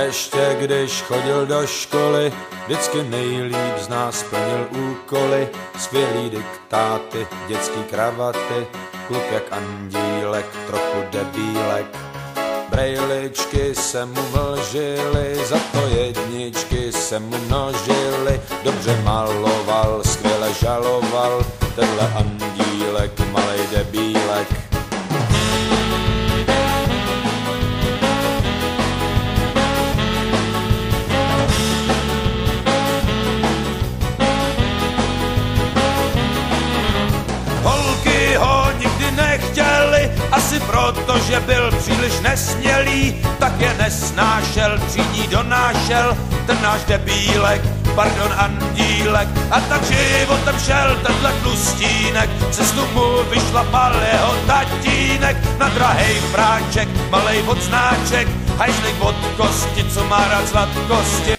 ještě když chodil do školy, vždycky nejlíp z nás plnil úkoly. Skvělý diktáty, dětský kravaty, kluk jak andílek, trochu debílek. Brejličky se mu vlžily, za to jedničky se mu množily. Dobře maloval, skvěle žaloval, tenhle andílek, malej debílek. Holky ho nikdy nechtěli, asi proto, že byl příliš nesmělý, tak je nesnášel, třídní donášel, ten náš debílek, pardon andílek. A tak životem šel tenhle tlustínek, cestu mu vyšlapal jeho tatínek. Na drahej práček, malej odznáček, hajzlik od kosti, co má rád sladkosti,